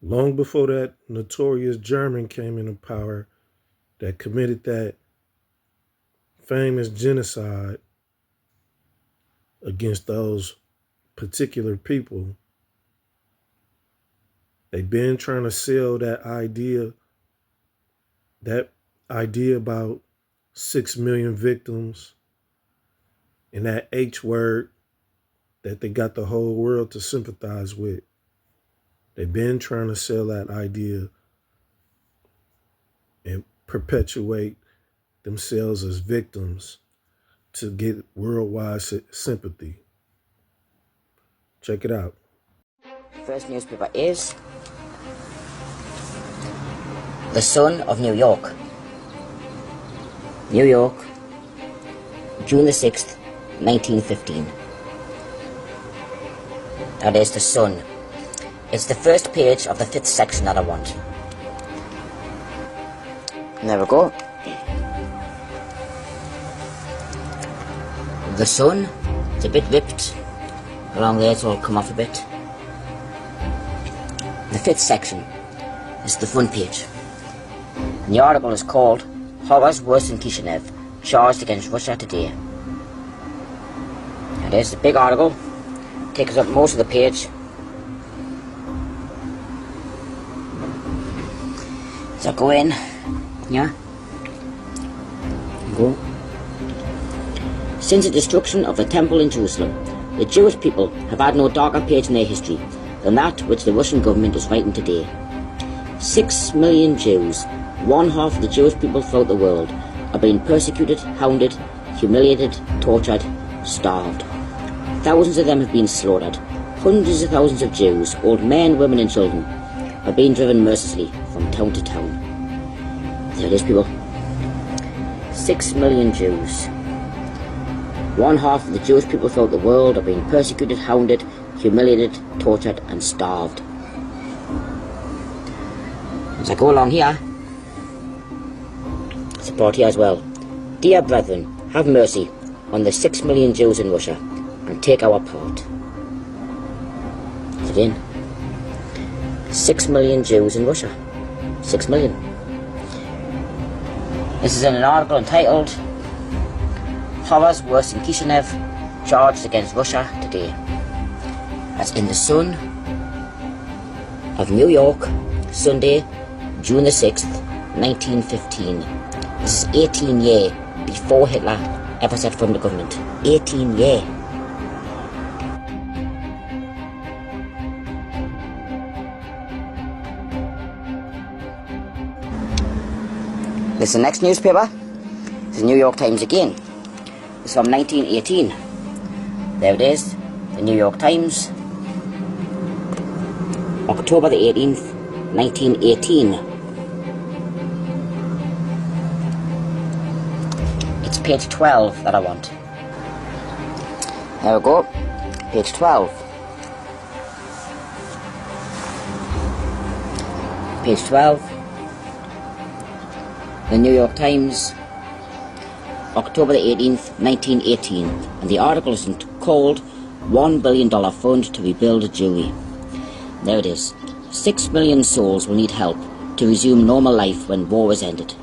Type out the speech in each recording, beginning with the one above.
Long before that notorious German came into power that committed that famous genocide against those particular people, they've been trying to sell that idea about 6 million victims and that H word that they got the whole world to sympathize with. They've been trying to sell that idea and perpetuate themselves as victims to get worldwide sympathy. Check it out. First newspaper is The Sun of New York. New York, June the 6th, 1915. That is The Sun. It's the first page of the 5th section that I want. And there we go. The Sun, it's a bit ripped along there, so it'll come off a bit. The 5th section is the front page. And the article is called Horrors Worse in Kishinev, Charged Against Russia Today. And there's the big article, takes up most of the page. So go in, yeah, go. Since the destruction of the temple in Jerusalem, the Jewish people have had no darker page in their history than that which the Russian government is writing today. 6 million Jews, one half of the Jewish people throughout the world, are being persecuted, hounded, humiliated, tortured, starved. Thousands of them have been slaughtered. Hundreds of thousands of Jews, old men, women and children, are being driven mercilessly from town to town. There it is, people. 6 million Jews. One half of the Jewish people throughout the world are being persecuted, hounded, humiliated, tortured and starved. As I go along here, it's brought here as well. Dear brethren, have mercy on the 6 million Jews in Russia and take our part. Again, 6 million Jews in Russia. 6 million. This is in an article entitled Horrors Worse in Kishinev, Charged Against Russia Today. That's in the Sun of New York, Sunday, June the 6th, 1915. This is 18 years before Hitler ever set from the government. 18 years. This is the next newspaper. It's the New York Times again. It's from 1918. There it is, the New York Times, October the 18th, 1918. It's page 12 that I want. There we go, page 12. Page 12, the New York Times, October the 18th, 1918, and the article is called $1 billion Fund to Rebuild Jewry. There it is. 6 million souls will need help to resume normal life when war is ended.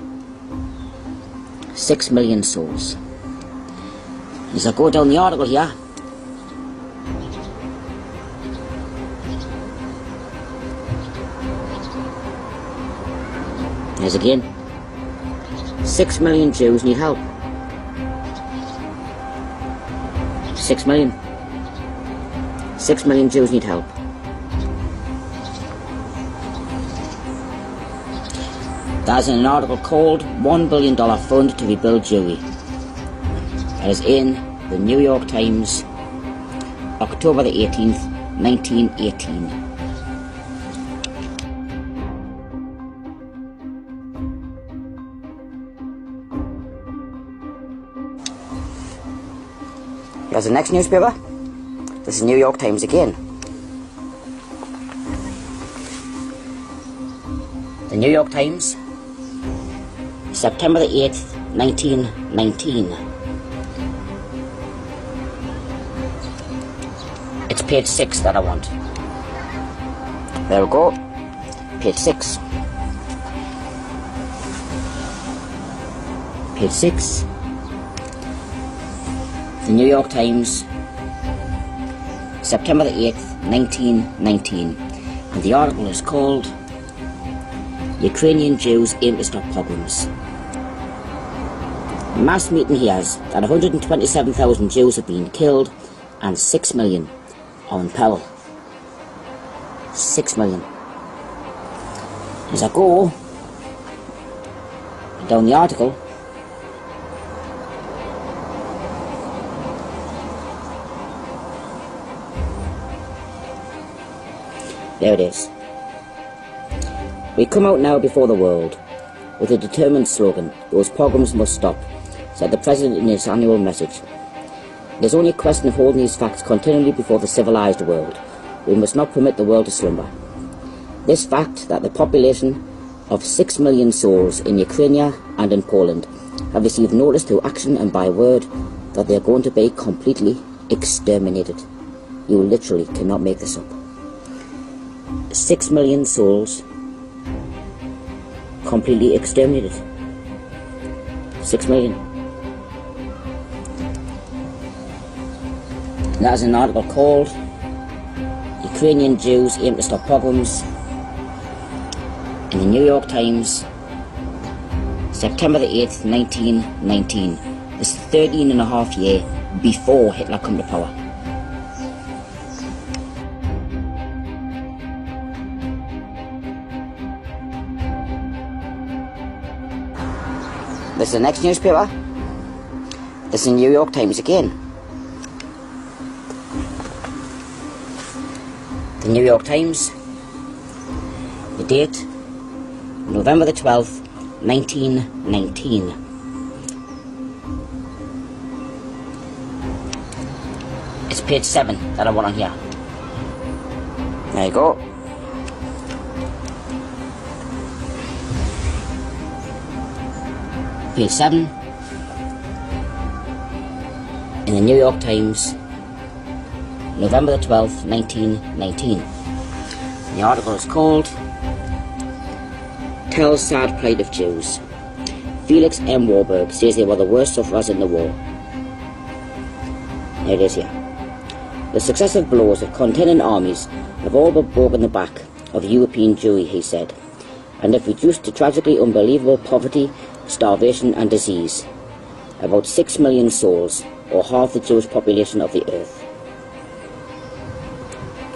6 million souls. As I go down the article here, there's again, 6 million Jews need help. 6 million. 6 million Jews need help. That's in an article called $1 billion Fund to Rebuild Jewry. That is in the New York Times, October the 18th, 1918. Here's the next newspaper. This is New York Times again. The New York Times, September the 8th, 1919. It's page 6 that I want. There we go. page 6. Page 6. The New York Times, September the 8th, 1919. And the article is called Ukrainian Jews Aim to Stop Pogroms. Mass meeting hears that 127,000 Jews have been killed and 6 million are in peril. 6 million. As I go down the article, there it is. We come out now before the world with a determined slogan, "Those pogroms must stop," said the President in his annual message. It is only a question of holding these facts continually before the civilized world. We must not permit the world to slumber. This fact that the population of 6 million souls in Ukraine and in Poland have received notice through action and by word that they are going to be completely exterminated. You literally cannot make this up. 6 million souls completely exterminated. 6 million. That is an article called Ukrainian Jews Aim to Stop Pogroms in the New York Times, September the 8th, 1919. This is 13 and a half years before Hitler came to power. This is the next newspaper. This is the New York Times again. The New York Times, the date, November the 12th, 1919. It's page 7 that I want on here. There you go. Page 7 in the New York Times, November the 12th, 1919. The article is called Tells Sad Plight of Jews. Felix M. Warburg says they were the worst sufferers in the war. There it is here. The successive blows of contending armies have all but broken the back of European Jewry, he said, and have reduced to tragically unbelievable poverty, starvation and disease about 6 million souls, or half the Jewish population of the earth.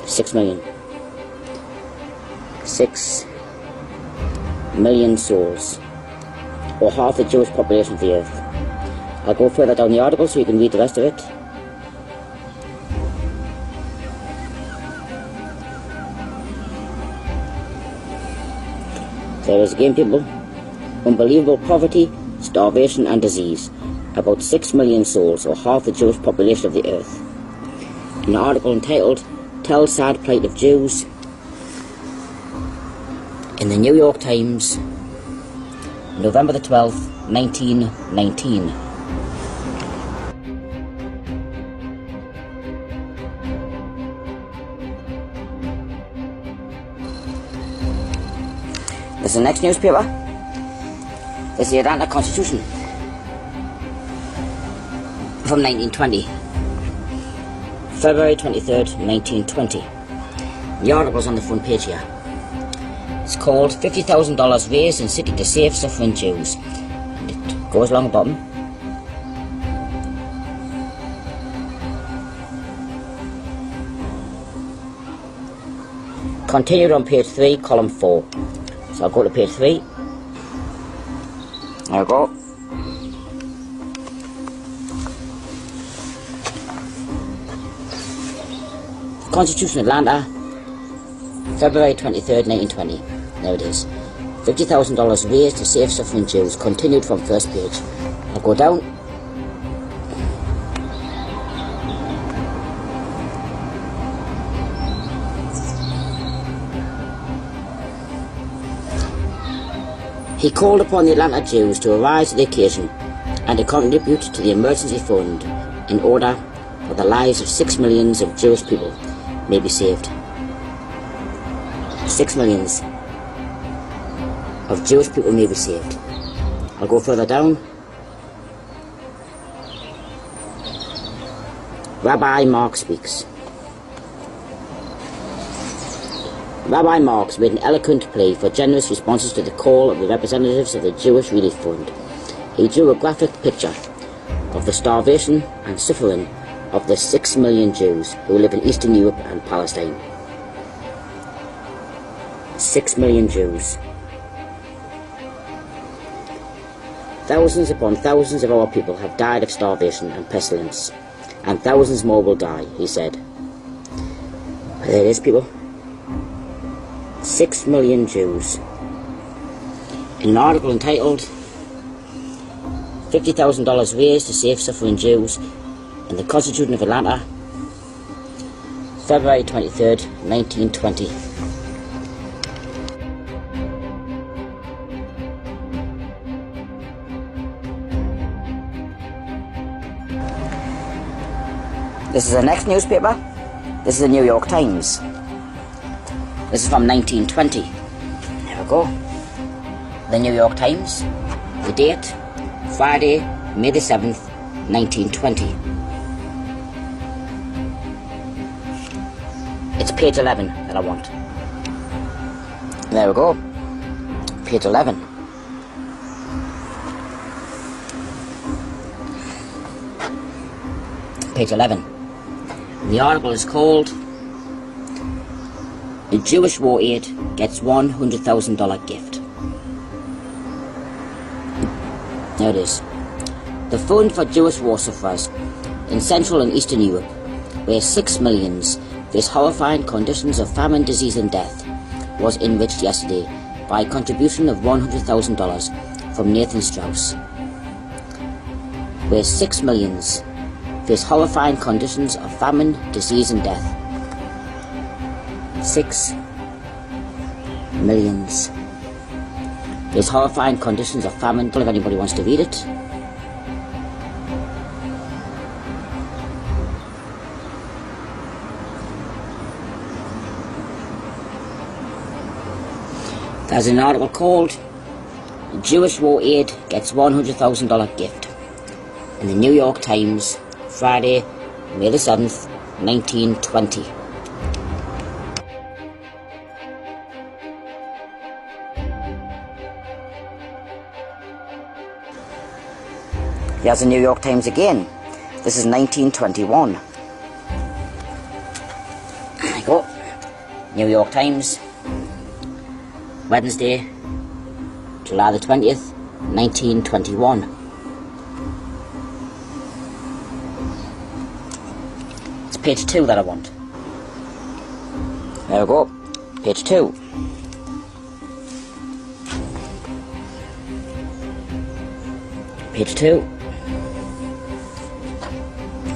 6 million. 6 million souls, or half the Jewish population of the earth. I'll go further down the article so you can read the rest of it. There is again, people. Unbelievable poverty, starvation and disease. About 6 million souls, or half the Jewish population of the earth. An article entitled Tell Sad Plight of Jews in the New York Times, November the 12th, 1919. This is the next newspaper. This is the Atlanta Constitution from 1920. February 23rd, 1920. The article's on the front page here. It's called $50,000 raised in city to save suffering Jews. And it goes along the bottom. Continued on page 3, column 4. So I'll go to page 3. There we go. Constitution Atlanta, February 23rd, 1920. There it is. $50,000 raised to save suffering Jews. Continued from first page. I'll go down. He called upon the Atlanta Jews to arise to the occasion and to contribute to the emergency fund in order that the lives of 6 millions of Jewish people may be saved. 6 millions. of Jewish people may be saved. I'll go further down. Rabbi Mark speaks. Rabbi Marx made an eloquent plea for generous responses to the call of the representatives of the Jewish Relief Fund. He drew a graphic picture of the starvation and suffering of the 6 million Jews who live in Eastern Europe and Palestine. 6 million Jews. Thousands upon thousands of our people have died of starvation and pestilence, and thousands more will die, he said. There it is, people. 6 million Jews. In an article entitled $50,000 raised to save suffering Jews in the Constitution of Atlanta, February 23rd, 1920. This is the next newspaper. This is the New York Times. This is from 1920. There we go. The New York Times. The date, Friday, May the 7th, 1920. It's page 11 that I want. There we go. Page 11. Page 11. The article is called "The Jewish War Aid Gets $100,000 Gift." There it is. The Fund for Jewish War Sufferers in Central and Eastern Europe, where 6 millions face horrifying conditions of famine, disease and death, was enriched yesterday by a contribution of $100,000 from Nathan Strauss. Where 6 millions face horrifying conditions of famine, disease and death. 6 millions face horrifying conditions of famine. I don't know if anybody wants to read it. There's an article called "Jewish War Aid Gets $100,000 Gift" in the New York Times, Friday, May the 7th, 1920. Here's the New York Times again. This is 1921. There you go. New York Times, Wednesday, July the 20th, 1921. It's page 2 that I want. There we go. Page 2. Page 2.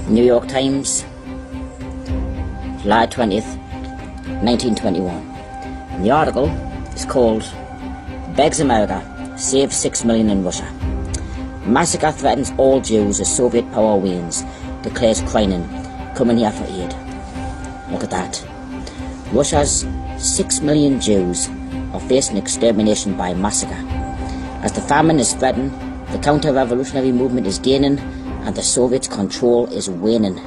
New York Times, July 20th, 1921. And the article is called "Begs America Save 6 Million in Russia. Massacre Threatens All Jews as Soviet Power Wanes, Declares Kreinin, Coming Here for Aid." Look at that. Russia's 6 million Jews are facing extermination by massacre. As the famine is spreading, the counter-revolutionary movement is gaining, and the Soviets' control is waning.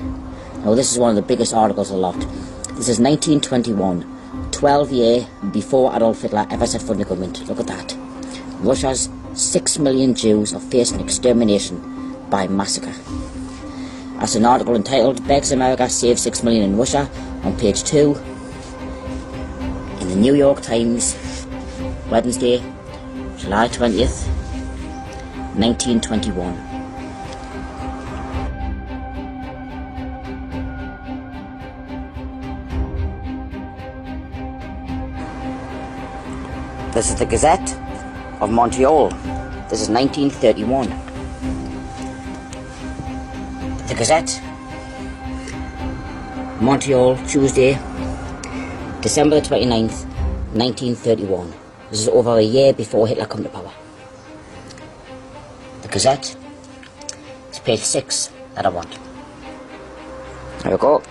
Now this is one of the biggest articles aloft. This is 1921, 12 years before Adolf Hitler ever set foot in the government. Look at that. Russia's 6 million Jews are facing extermination by massacre. That's an article entitled "Begs America Save 6 Million in Russia" on page 2 in the New York Times, Wednesday, July 20th, 1921. This is the Gazette of Montreal. This is 1931. The Gazette, Montreal, Tuesday, December the 29th, 1931. This is over a year before Hitler came to power. The Gazette, it's page 6 that I want. There we go.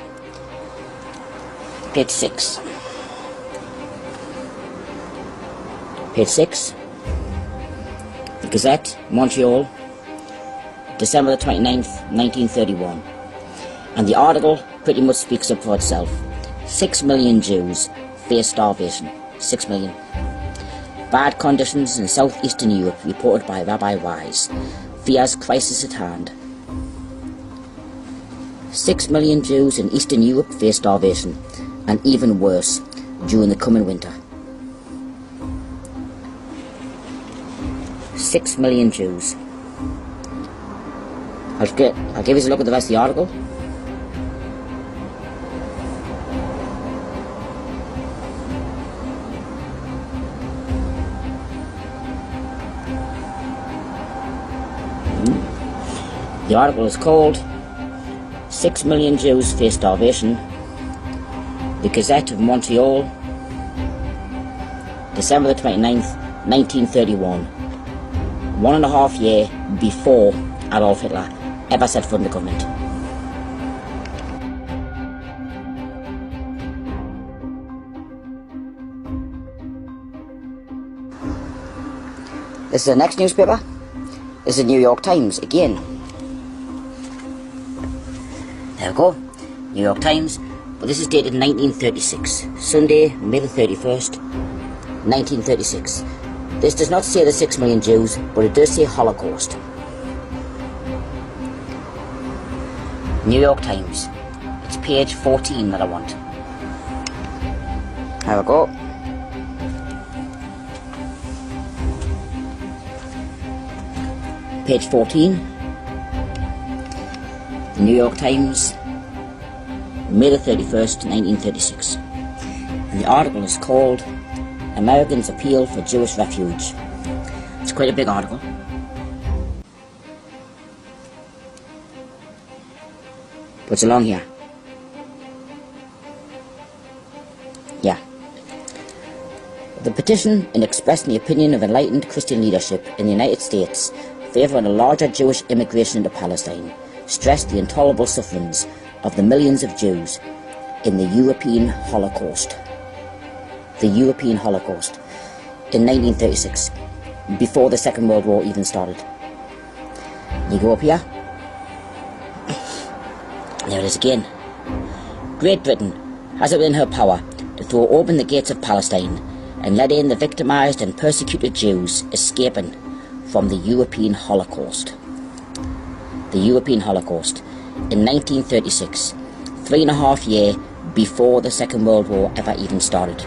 Page 6. Page 6. Gazette, Montreal, December the 29th, 1931. And the article pretty much speaks up for itself. 6 million Jews face starvation. 6 million. Bad conditions in southeastern Europe reported by Rabbi Wise. Fears crisis at hand. 6 million Jews in Eastern Europe face starvation, and even worse during the coming winter. 6 million Jews. I'll give you a look at the rest of the article. The article is called 6 million Jews face starvation. The Gazette of Montreal, December the 29th, 1931. 1.5 years before Adolf Hitler ever set foot in the government. This is the next newspaper. This is the New York Times again. There we go, New York Times, but this is dated 1936, Sunday, May the 31st, 1936. This does not say the 6 million Jews, but it does say Holocaust. New York Times, it's page 14 that I want. There we go. Page 14. The New York Times, May the 31st, 1936. And the article is called Americans Appeal for Jewish Refuge. It's quite a big article. But it's along here. Yeah. The petition, in expressing the opinion of enlightened Christian leadership in the United States favouring a larger Jewish immigration into Palestine, stressed the intolerable sufferings of the millions of Jews in the European Holocaust. The European Holocaust in 1936, before the Second World War even started. You go up here. There it is again. Great Britain has it in her power to throw open the gates of Palestine and let in the victimised and persecuted Jews escaping from the European Holocaust. The European Holocaust in 1936, 3.5 years before the Second World War ever even started.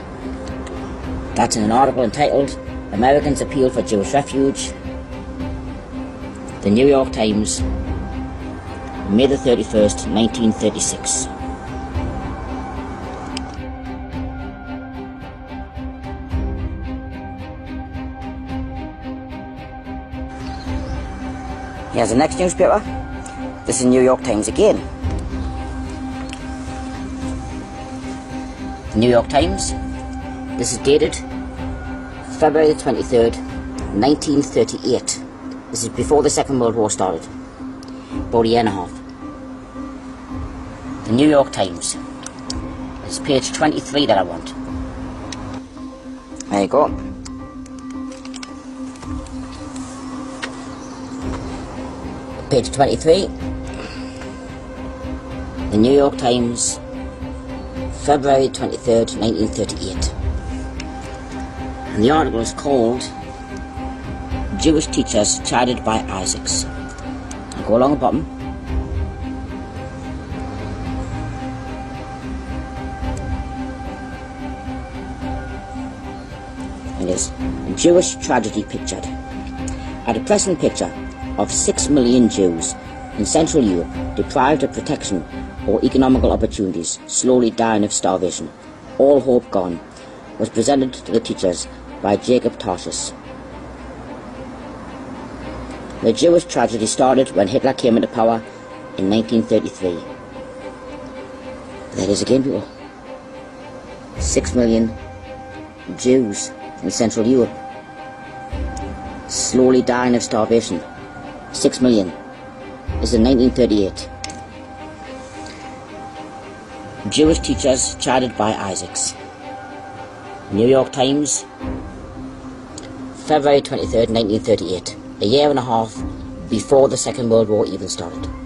That's in an article entitled Americans Appeal for Jewish Refuge, the New York Times, May the 31st, 1936. Here's the next newspaper. This is New York Times again. New York Times. This is dated February the 23rd, 1938. This is before the Second World War started. About a year and a half. The New York Times. It's page 23 that I want. There you go. Page 23. The New York Times, February 23rd, 1938. And the article is called Jewish Teachers Chided by Isaacs. I'll go along the bottom. It is Jewish Tragedy Pictured. A depressing picture of 6 million Jews in Central Europe deprived of protection or economical opportunities, slowly dying of starvation, all hope gone, was presented to the teachers by Jacob Tarsus. The Jewish tragedy started when Hitler came into power in 1933. There it is again, people. 6 million Jews in Central Europe, slowly dying of starvation. 6 million. This is in 1938. Jewish teachers chided by Isaacs. New York Times, February 23rd, 1938. a year and a half before the Second World War even started.